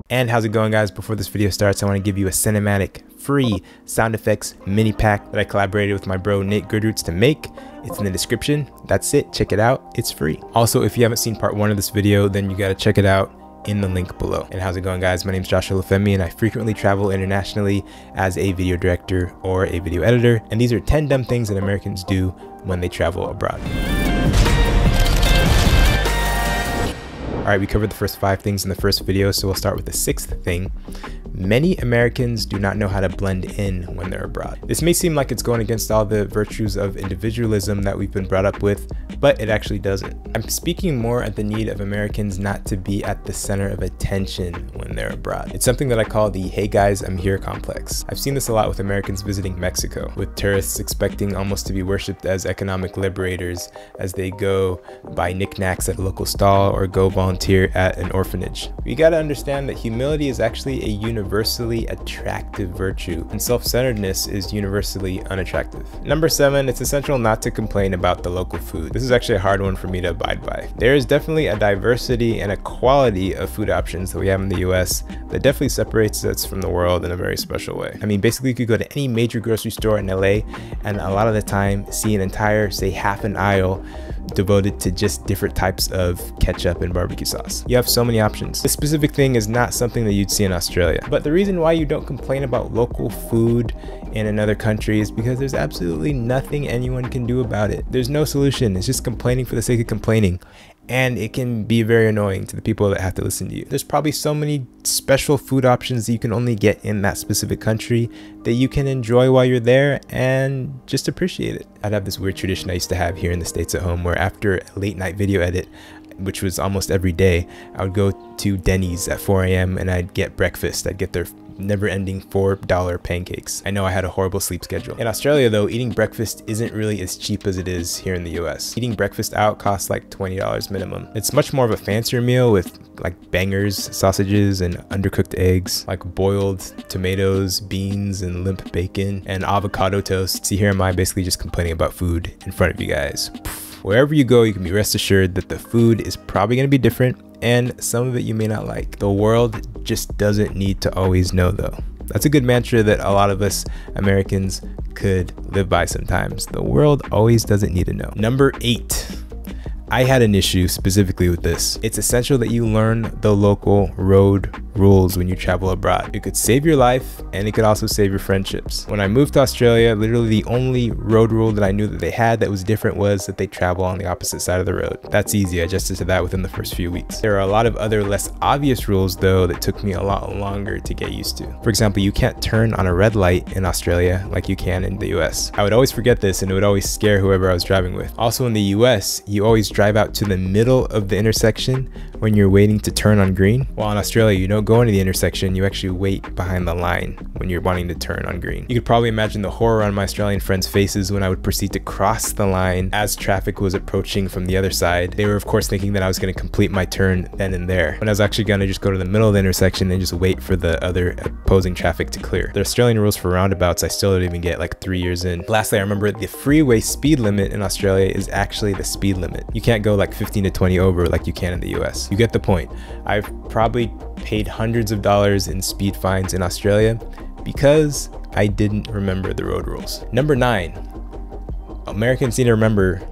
And how's it going, guys? Before this video starts, I want to give you a cinematic free sound effects mini pack that I collaborated with my bro Nate Goodroots to make. It's in the description. That's it. Check it out. It's free. Also, if you haven't seen part 1 of this video, then you got to check it out in the link below. And how's it going, guys? My name is Josh Olufemii, and I frequently travel internationally as a video director or a video editor. And these are 10 dumb things that Americans do when they travel abroad. All right, we covered the first 5 things in the first video, so we'll start with the 6th thing. Many Americans do not know how to blend in when they're abroad. This may seem like it's going against all the virtues of individualism that we've been brought up with, but it actually doesn't. I'm speaking more at the need of Americans not to be at the center of attention when they're abroad. It's something that I call the "hey guys, I'm here" complex. I've seen this a lot with Americans visiting Mexico, with tourists expecting almost to be worshipped as economic liberators as they go buy knickknacks at a local stall or go volunteer at an orphanage. You gotta understand that humility is actually a universally attractive virtue, and self-centeredness is universally unattractive. Number 7, it's essential not to complain about the local food. This is actually a hard one for me to abide by. There is definitely a diversity and a quality of food options that we have in the US that definitely separates us from the world in a very special way. I mean, basically you could go to any major grocery store in LA and a lot of the time see an entire, say, half an aisle devoted to just different types of ketchup and barbecue sauce. You have so many options. This specific thing is not something that you'd see in Australia. But the reason why you don't complain about local food in another country is because there's absolutely nothing anyone can do about it. There's no solution. It's just complaining for the sake of complaining. And it can be very annoying to the people that have to listen to you. There's probably so many special food options that you can only get in that specific country that you can enjoy while you're there and just appreciate it. I'd have this weird tradition I used to have here in the States at home where after a late night video edit, which was almost every day, I would go to Denny's at 4 a.m. and I'd get breakfast. I'd get their never-ending $4 pancakes. I know I had a horrible sleep schedule. In Australia though, eating breakfast isn't really as cheap as it is here in the US. Eating breakfast out costs like $20 minimum. It's much more of a fancier meal with like bangers, sausages, and undercooked eggs, like boiled tomatoes, beans, and limp bacon, and avocado toast. See, here am I basically just complaining about food in front of you guys. Wherever you go, you can be rest assured that the food is probably going to be different, and some of it you may not like. The world just doesn't need to always know though. That's a good mantra that a lot of us Americans could live by sometimes. The world always doesn't need to know. Number 8. I had an issue specifically with this. It's essential that you learn the local road rules when you travel abroad. It could save your life and it could also save your friendships. When I moved to Australia, literally the only road rule that I knew that they had that was different was that they travel on the opposite side of the road. That's easy. I adjusted to that within the first few weeks. There are a lot of other less obvious rules though that took me a lot longer to get used to. For example, you can't turn on a red light in Australia like you can in the US. I would always forget this and it would always scare whoever I was driving with. Also in the US, you always drive out to the middle of the intersection when you're waiting to turn on green. While in Australia, you don't go into the intersection, you actually wait behind the line when you're wanting to turn on green. You could probably imagine the horror on my Australian friends' faces when I would proceed to cross the line as traffic was approaching from the other side. They were of course thinking that I was going to complete my turn then and there, when I was actually going to just go to the middle of the intersection and just wait for the other opposing traffic to clear. The Australian rules for roundabouts I still don't even get like 3 years in. Lastly, I remember the freeway speed limit in Australia is actually the speed limit. You can't go like 15 to 20 over like you can in the US. You get the point. I've probably paid hundreds of dollars in speed fines in Australia because I didn't remember the road rules. Number 9, Americans need to remember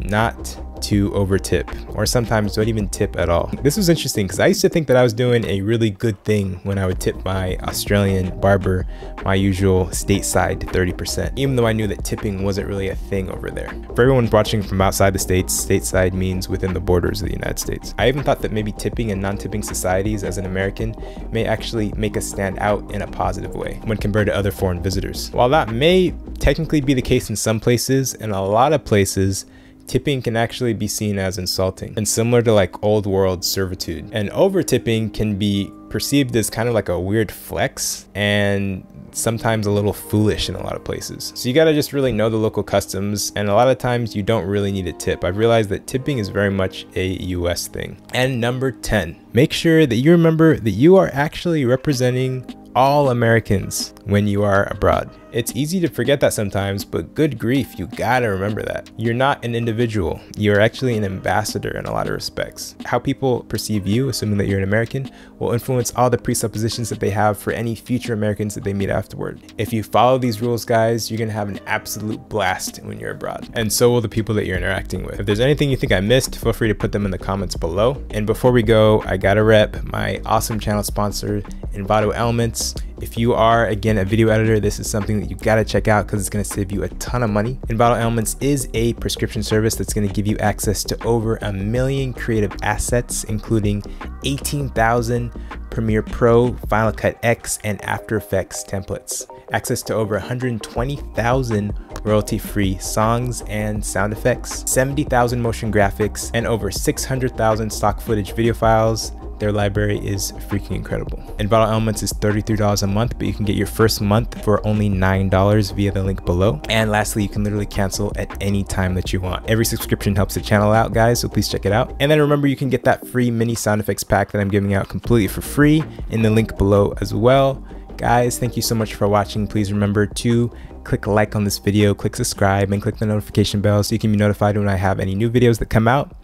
not to over tip, or sometimes don't even tip at all. This was interesting because I used to think that I was doing a really good thing when I would tip my Australian barber my usual stateside 30%, even though I knew that tipping wasn't really a thing over there. For everyone watching from outside the States, stateside means within the borders of the United States. I even thought that maybe tipping in non-tipping societies as an American may actually make us stand out in a positive way when compared to other foreign visitors. While that may technically be the case in some places, in a lot of places, tipping can actually be seen as insulting and similar to like old world servitude. And over tipping can be perceived as kind of like a weird flex and sometimes a little foolish in a lot of places. So you gotta just really know the local customs, and a lot of times you don't really need a tip. I've realized that tipping is very much a US thing. And number 10, make sure that you remember that you are actually representing all Americans when you are abroad. It's easy to forget that sometimes, but good grief, you gotta remember that. You're not an individual. You're actually an ambassador in a lot of respects. How people perceive you, assuming that you're an American, will influence all the presuppositions that they have for any future Americans that they meet afterward. If you follow these rules, guys, you're gonna have an absolute blast when you're abroad. And so will the people that you're interacting with. If there's anything you think I missed, feel free to put them in the comments below. And before we go, I gotta rep my awesome channel sponsor, Envato Elements. If you are, again, a video editor, this is something that you gotta check out because it's gonna save you a ton of money. Envato Elements is a prescription service that's gonna give you access to over 1 million creative assets, including 18,000 Premiere Pro, Final Cut X, and After Effects templates. Access to over 120,000 royalty-free songs and sound effects, 70,000 motion graphics, and over 600,000 stock footage video files. Their library is freaking incredible. Envato Elements is $33 a month, but you can get your first month for only $9 via the link below. And lastly, you can literally cancel at any time that you want. Every subscription helps the channel out, guys, so please check it out. And then remember, you can get that free mini sound effects pack that I'm giving out completely for free in the link below as well. Guys, thank you so much for watching. Please remember to click like on this video, click subscribe, and click the notification bell so you can be notified when I have any new videos that come out.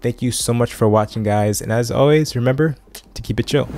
Thank you so much for watching, guys, and as always, remember to keep it chill.